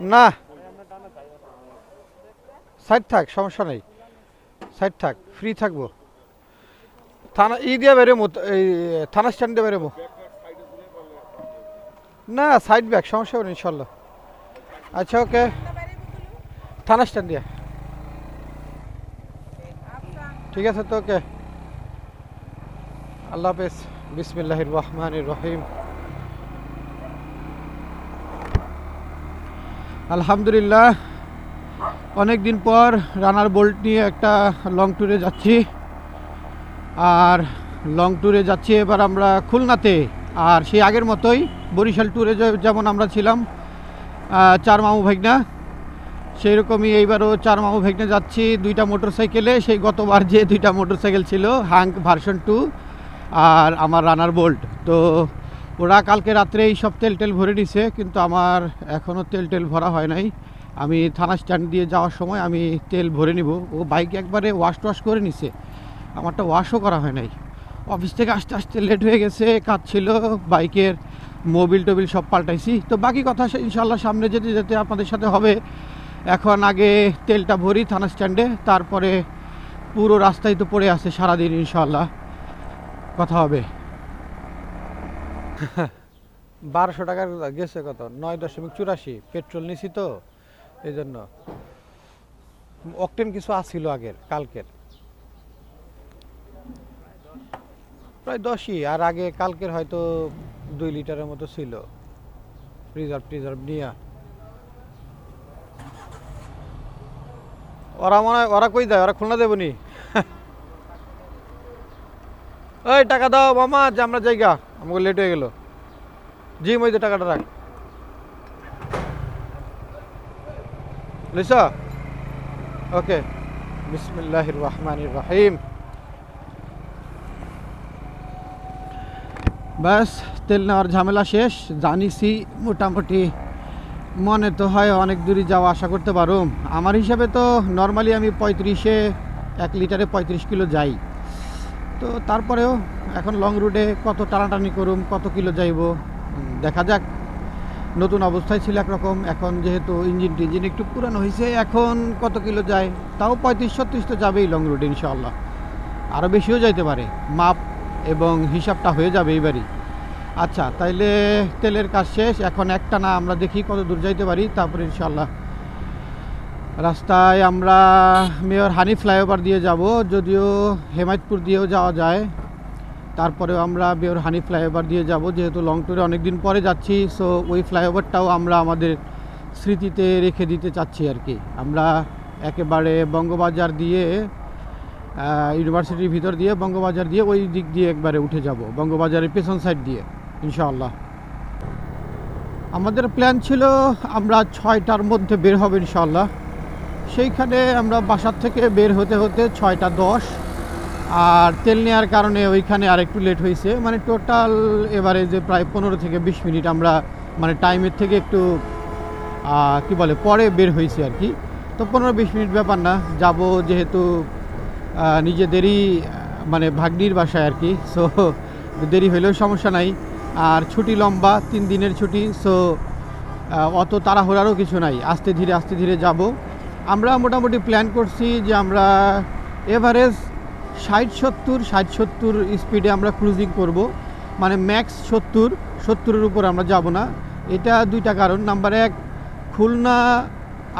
না সাইড থাক, সমস্যা নেই, সাইড থাক, ফ্রি থাকবো। থানা দিয়ে বেরোবো, এই থানা স্ট্যান্ডে বেরোবো। না সাইড ব্যাক, সমস্যা হবে না ইনশাল্লাহ। আচ্ছা ওকে, থানা স্ট্যান্ড দিয়ে। ঠিক আছে তো, ওকে, আল্লাহ হাফেজ। বিসমিল্লাহির রহমানির রহিম। আলহামদুলিল্লাহ, অনেক দিন পর রানার বোল্ট নিয়ে একটা লং ট্যুরে যাচ্ছি। আর লং ট্যুরে যাচ্ছি এবার আমরা খুলনাতে। আর সেই আগের মতোই বরিশাল ট্যুরে যেমন আমরা ছিলাম চার মামু ভাইগনা, সেই রকমই এইবারও চার মামু ভাইগনা যাচ্ছি দুইটা মোটরসাইকেলে। সেই গতবার যে দুইটা মোটরসাইকেল ছিল, হাঙ্ক ভার্সন 2 আর আমার রানার বোল্ট। তো ওরা কালকে রাত্রে এই সব তেল ভরে নিছে, কিন্তু আমার এখনও তেল ভরা হয় নাই। আমি থানা স্ট্যান্ড দিয়ে যাওয়ার সময় আমি তেল ভরে নিব। ও বাইক একবারে ওয়াশ করে নিছে, আমারটা ওয়াশও করা হয় নাই। অফিস থেকে আস্তে আস্তে লেট হয়ে গেছে, কাজ ছিল, বাইকের মোবিল টোবিল সব পাল্টাইছি। তো বাকি কথা ইনশাল্লাহ সামনে যেতে যেতে আপনাদের সাথে হবে। এখন আগে তেলটা ভরি থানা স্ট্যান্ডে, তারপরে পুরো রাস্তায় তো পড়ে আছে সারাদিন, ইনশাল্লাহ কথা হবে। 1200 টাকার গেছে কত, 9.84 পেট্রোল নিছি তো এই জন্য। অকটেন কিছু আসছিল আগের কালকের, প্রায় 10ই। আর আগে কালকের হয়তো 2 লিটারের মতো ছিল, রিজার্ভ নিয়ে। ওরা মনে হয়, ওরা কই দেয়, ওরা খুলনা দেবনি। ওই টাকা দাও মামা, যে আমরা জায়গা, আমাকে লেট হয়ে গেল। জি মই টাকাটা রাখ, লিসা। ওকে, বিসমিল্লাহির রহমানির রহিম। ব্যাস, তেল নেওয়ার ঝামেলা শেষ। জানিছি মোটামুটি, মনে তো হয় অনেক দূরই যাওয়া আশা করতে পারো। আমার হিসাবে তো নর্মালি আমি 1 লিটারে 35 কিলো যাই। তো তারপরেও এখন লং রুটে কত টানাটানি করুম, কত কিলো যাইব দেখা যাক। নতুন অবস্থায় ছিল একরকম, এখন যেহেতু ইঞ্জিন একটু পুরানো হয়েছে, এখন কত কিলো যায়, তাও 35-36 তো যাবেই লং রুটে ইনশাআল্লাহ। আরও বেশিও যাইতে পারে, মাপ এবং হিসাবটা হয়ে যাবে এইবারই। আচ্ছা, তাইলে তেলের কাজ শেষ। এখন একটা না, আমরা দেখি কত দূর যাইতে পারি, তারপরে ইনশাআল্লাহ রাস্তায় আমরা মেয়র হানি ফ্লাইওভার দিয়ে যাব, যদিও হেমায়তপুর দিয়েও যাওয়া যায়। তারপরেও আমরা মেয়র হানি ফ্লাইওভার দিয়ে যাব, যেহেতু লং ট্যুরে অনেক দিন পরে যাচ্ছি। সো ওই ফ্লাইওভারটাও আমরা আমাদের স্মৃতিতে রেখে দিতে চাচ্ছি আর কি। আমরা একেবারে বঙ্গবাজার দিয়ে, ইউনিভার্সিটির ভিতর দিয়ে বঙ্গবাজার দিয়ে ওই দিক দিয়ে একবারে উঠে যাব, বঙ্গবাজারের পেছন সাইড দিয়ে ইনশাআল্লাহ। আমাদের প্ল্যান ছিল আমরা 6টার মধ্যে বের হব ইনশাআল্লাহ। সেইখানে আমরা বাসার থেকে বের হতে হতে 6টা 10। আর তেল নেওয়ার কারণে ওইখানে আরেকটু লেট হয়েছে, মানে টোটাল এভারেজে প্রায় 15 থেকে 20 মিনিট আমরা মানে টাইমের থেকে একটু কি বলে পরে বের হয়েছে আর কি। তো 15-20 মিনিট ব্যাপার না, যাব যেহেতু নিজেদেরই মানে ভাগ্নির বাসায় আর কি। সো দেরি হইলেও সমস্যা নাই। আর ছুটি লম্বা, 3 দিনের ছুটি। সো অত তাড়াহুড়ারও কিছু নাই, আস্তে ধীরে যাব। আমরা মোটামুটি প্ল্যান করছি যে আমরা এভারেজ 60-70 স্পিডে আমরা ক্রুজিং করব, মানে ম্যাক্স 70-70-এর উপর আমরা যাব না। এটা দুইটা কারণ। নাম্বার 1, খুলনা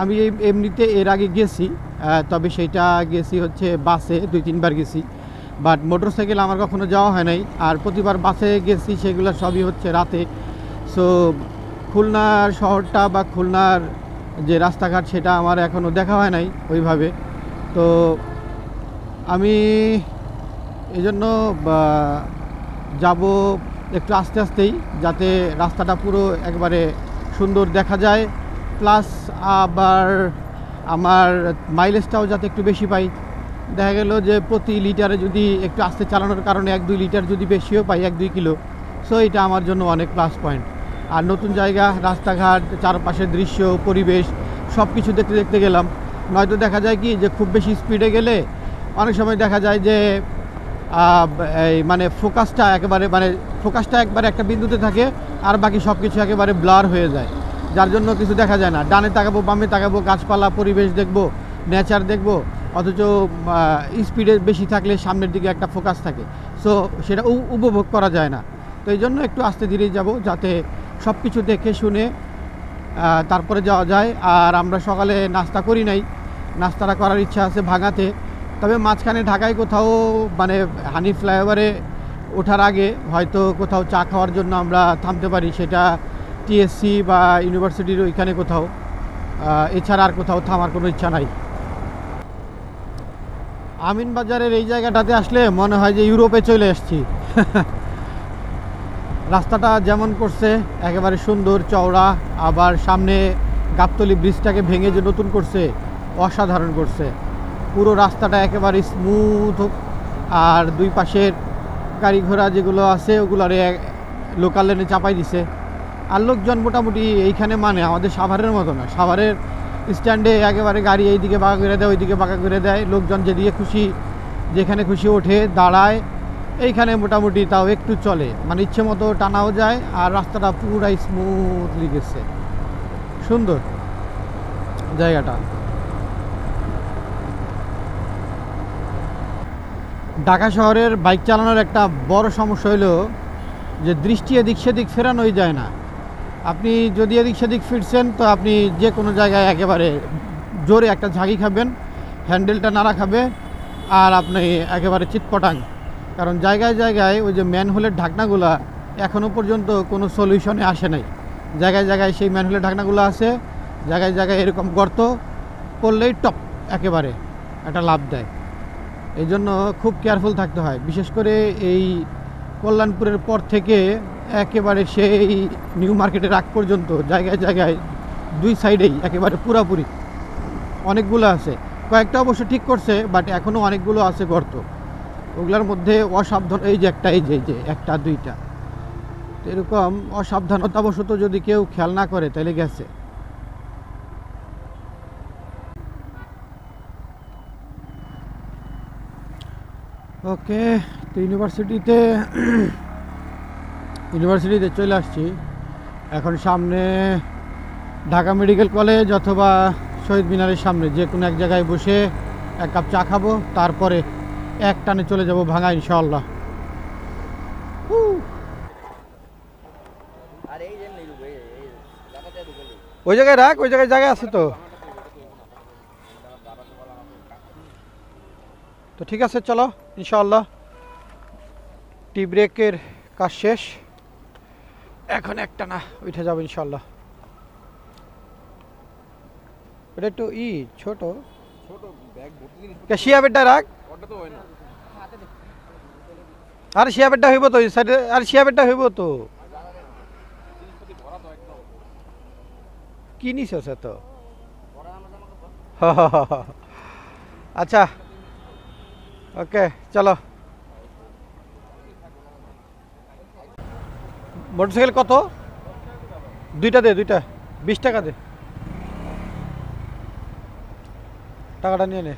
আমি এমনিতে এর আগে গেছি, তবে সেইটা গেছি হচ্ছে বাসে, 2-3 বার গেছি। বাট মোটরসাইকেল আমার কখনো যাওয়া হয় নাই। আর প্রতিবার বাসে গেছি, সেগুলো সবই হচ্ছে রাতে। সো খুলনার শহরটা বা খুলনার যে রাস্তাঘাট সেটা আমার এখনও দেখা হয় নাই ওইভাবে। তো আমি এজন্য যাব একটু আস্তেই, যাতে রাস্তাটা পুরো একবারে সুন্দর দেখা যায়, প্লাস আবার আমার মাইলেজটাও যাতে একটু বেশি পাই। দেখা গেল যে প্রতি লিটারে যদি একটু আস্তে চালানোর কারণে 1-2 লিটার যদি বেশিও পাই, 1-2 কিলো, সো এটা আমার জন্য অনেক প্লাস পয়েন্ট। আর নতুন জায়গা, রাস্তাঘাট, চারপাশের দৃশ্য, পরিবেশ সব কিছু দেখতে গেলাম। নয়তো দেখা যায় কি যে খুব বেশি স্পিডে গেলে অনেক সময় দেখা যায় যে এই মানে ফোকাসটা একবারে একটা বিন্দুতে থাকে, আর বাকি সব কিছু একেবারে ব্লার হয়ে যায়। যার জন্য কিছু দেখা যায় না। ডানে তাকাবো, বামে তাকাবো, গাছপালা, পরিবেশ দেখবো, নেচার দেখবো, অথচ স্পিডে বেশি থাকলে সামনের দিকে একটা ফোকাস থাকে, সো সেটা উপভোগ করা যায় না। তো এই জন্য একটু আস্তে ধীরে যাব, যাতে সব কিছু দেখে শুনে তারপরে যাওয়া যায়। আর আমরা সকালে নাস্তা করি নাই, নাস্তাটা করার ইচ্ছা আছে ভাঙাতে। তবে মাঝখানে ঢাকায় কোথাও মানে হানি ফ্লাইওভারে ওঠার আগে হয়তো কোথাও চা খাওয়ার জন্য আমরা থামতে পারি, সেটা টিএসসি বা ইউনিভার্সিটির ওইখানে কোথাও। এছাড়া আর কোথাও থামার কোনো ইচ্ছা নাই। আমিন বাজারের এই জায়গাটাতে আসলে মনে হয় যে ইউরোপে চলে এসেছি। রাস্তাটা যেমন করছে একেবারে সুন্দর চওড়া, আবার সামনে গাবতলী ব্রিজটাকে ভেঙে যে নতুন করছে, অসাধারণ করছে। পুরো রাস্তাটা একেবারে স্মুথ, আর দুই পাশের গাড়ি ঘোড়া যেগুলো আছে ওগুলোরে লোকাল লেনে চাপাই দিছে। আর লোকজন মোটামুটি এইখানে মানে আমাদের সাভারের মতো না। সাভারের স্ট্যান্ডে একেবারে গাড়ি এইদিকে বাঁকা করে দেয়, ওইদিকে বাঁকা করে দেয়, লোকজন যেদিকে খুশি যেখানে খুশি ওঠে দাঁড়ায়। এইখানে মোটামুটি তাও একটু চলে, মানে ইচ্ছে মতো টানাও যায়, আর রাস্তাটা পুরাই স্মুথলি গেছে। সুন্দর জায়গাটা। ঢাকা শহরের বাইক চালানোর একটা বড় সমস্যা হলো যে দৃষ্টি এদিক সেদিক ফেরানোই যায় না। আপনি যদি এদিক সেদিক ফিরছেন তো আপনি যে কোনো জায়গায় একেবারে জোরে একটা ঝাঁকি খাবেন, হ্যান্ডেলটা নাড়া খাবে, আর আপনি একেবারে চিৎপটাং। কারণ জায়গায় জায়গায় ওই যে ম্যানহোলের ঢাকনাগুলা এখনও পর্যন্ত কোনো সলিউশনে আসে নাই। জায়গায় জায়গায় সেই ম্যানহোলের ঢাকনাগুলো আছে, জায়গায় জায়গায় এরকম গর্ত পড়লেই টপ একেবারে একটা লাভ দেয়। এই জন্য খুব কেয়ারফুল থাকতে হয়, বিশেষ করে এই কল্যাণপুরের পর থেকে একেবারে সেই নিউ মার্কেটের আগ পর্যন্ত জায়গায় জায়গায় দুই সাইডেই একেবারে পুরাপুরি অনেকগুলো আছে। কয়েকটা অবশ্য ঠিক করছে, বাট এখনও অনেকগুলো আছে গর্ত। ওগুলোর মধ্যে অসাবধান, এই যে একটা, এই যে একটা দুইটা, এরকম অসাবধানতাবশত যদি কেউ খেয়াল না করে তাহলে গেছে। ওকে, তো ইউনিভার্সিটিতে চলে আসছি। এখন সামনে ঢাকা মেডিকেল কলেজ অথবা শহীদ মিনারের সামনে যে কোনো এক জায়গায় বসে এক কাপ চা খাবো, তারপরে এক টানে চলে যাব ভাঙা ইনশাআল্লাহ। ওই জায়গায় রাখ, ওই জায়গায় জায়গা আছে তো। তো ঠিক আছে, চলো ইনশাআল্লাহ। টি ব্রেকের কাজ শেষ, এখন একটা না উঠে যাবো ইনশাআল্লাহ। এটা একটু ছোট শিয়া বেডটা রাখ। আর শিয়া বেডটা হইব তো, আর শিয়া বেডটা হইব তো। কি নিছ তো? আচ্ছা, ওকে চলো। মোটরসাইকেল কত? দুইটা দে, দুইটা 20 টাকা দে, টাকাটা নিয়ে নে।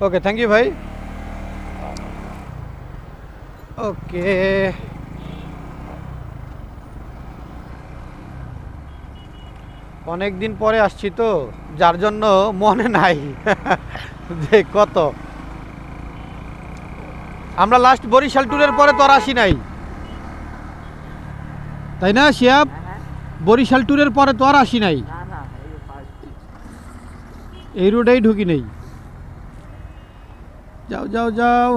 ওকে, থ্যাংক ইউ ভাই। ওকে, অনেক দিন পরে আসছি তো, যার জন্য মনে নাই যে কত। আমরা লাস্ট বরিশাল ট্যুরের পরে তো আর আসি নাই, তাই না শিয়াব? বরিশাল ট্যুরের পরে তো আর আসি নাই, এই রোডেই ঢুকি নেই। যাও যাও যাও।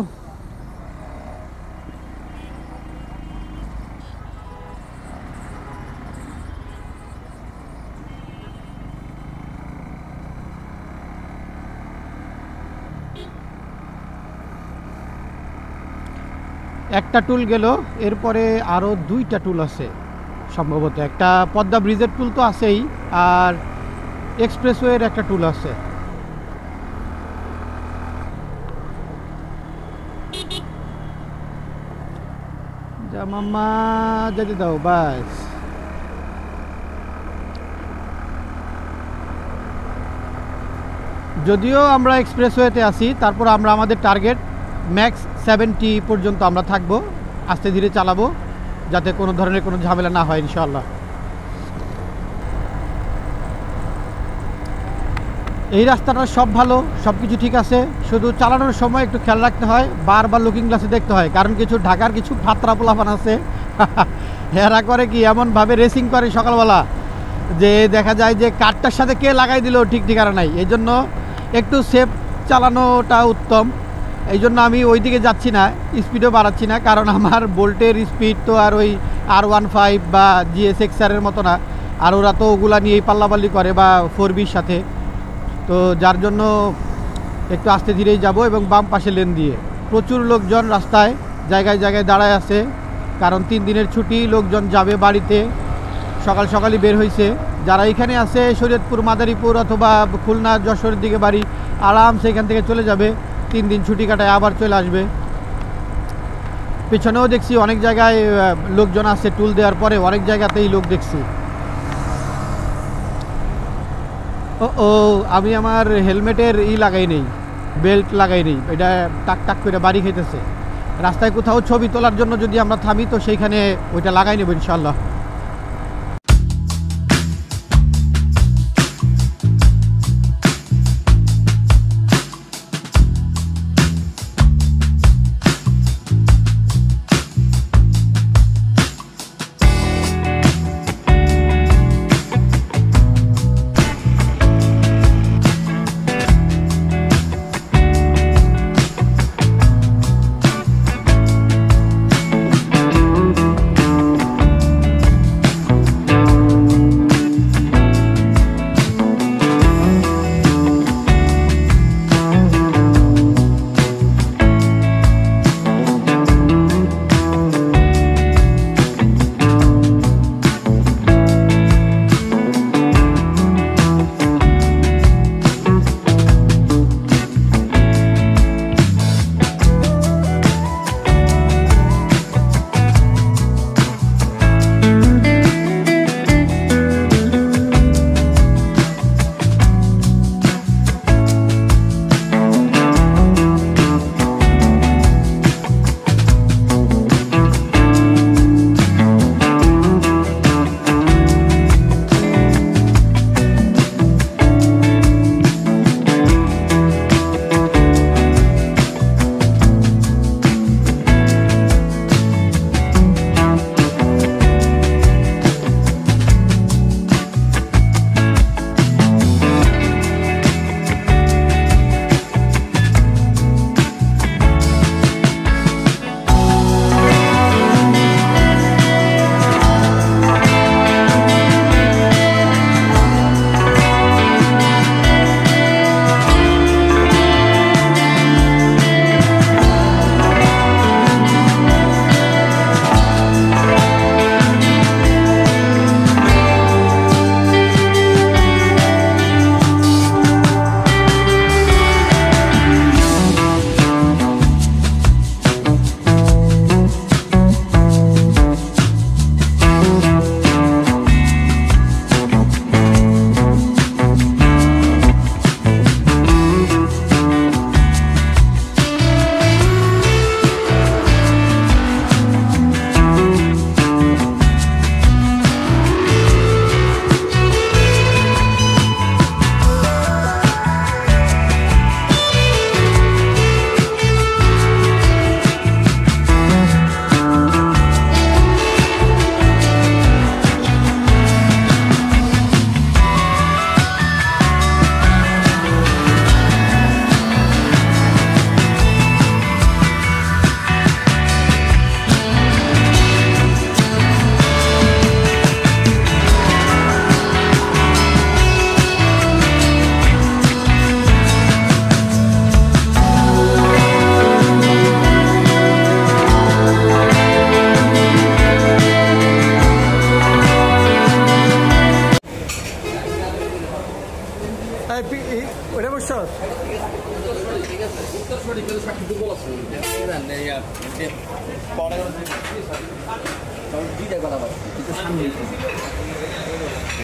একটা টুল গেল, এরপরে আরও 2টা টুল আছে সম্ভবত। একটা পদ্মা ব্রিজের টুল তো আছেই, আর এক্সপ্রেসওয়ের একটা টুল আছে। যা মাম্মা, যেতে দাও বাস। যদিও আমরা এক্সপ্রেসওয়েতে আছি, তারপর আমরা আমাদের টার্গেট ম্যাক্স 70 পর্যন্ত আমরা থাকবো, আস্তে ধীরে চালাবো। যাতে কোনো ধরনের কোনো ঝামেলা না হয় ইনশাআল্লাহ। এই রাস্তাটা সব ভালো, সব কিছু ঠিক আছে, শুধু চালানোর সময় একটু খেয়াল রাখতে হয়, বারবার লুকিং গ্লাসে দেখতে হয়, কারণ কিছু ঢাকার কিছু ফাতরা পোলাপান আছে হেরা করে কি এমনভাবে রেসিং করে সকালবেলা যে দেখা যায় যে কারটার সাথে কে লাগাই দিল ঠিক ঠিকানা নাই। এই জন্য একটু সেফ চালানোটা উত্তম। এই জন্য আমি ওই দিকে যাচ্ছি না, স্পিডও বাড়াচ্ছি না, কারণ আমার বোল্টের স্পিড তো আর ওই R15 বা GSX-R মতো না, আর ওরা তো ওগুলা নিয়েই পাল্লাপাল্লি করে বা 4Bর সাথে। তো যার জন্য একটু আস্তে ধীরেই যাব এবং বাম পাশে লেন দিয়ে। প্রচুর লোকজন রাস্তায় জায়গায় জায়গায় দাঁড়ায় আছে, কারণ 3 দিনের ছুটি, লোকজন যাবে বাড়িতে, সকাল সকালই বের হয়েছে। যারা এখানে আছে শরীয়তপুর, মাদারীপুর অথবা খুলনা, যশোরের দিকে বাড়ি, আরামসে এখান থেকে চলে যাবে, 3 দিন ছুটি কাটায় আবার চলে আসবে। পেছনেও দেখছি অনেক জায়গায় লোকজন আছে, টুল দেওয়ার পরে অনেক জায়গাতেই লোক দেখছি। ও আমি আমার হেলমেটের লাগাই নেই, বেল্ট লাগাই নেই, এটা টাক টাক করে বাড়ি খাইতেছে। রাস্তায় কোথাও ছবি তোলার জন্য যদি আমরা থামি তো সেইখানে ওইটা লাগাই নেব ইনশাআল্লাহ। ওটা বসছ পরে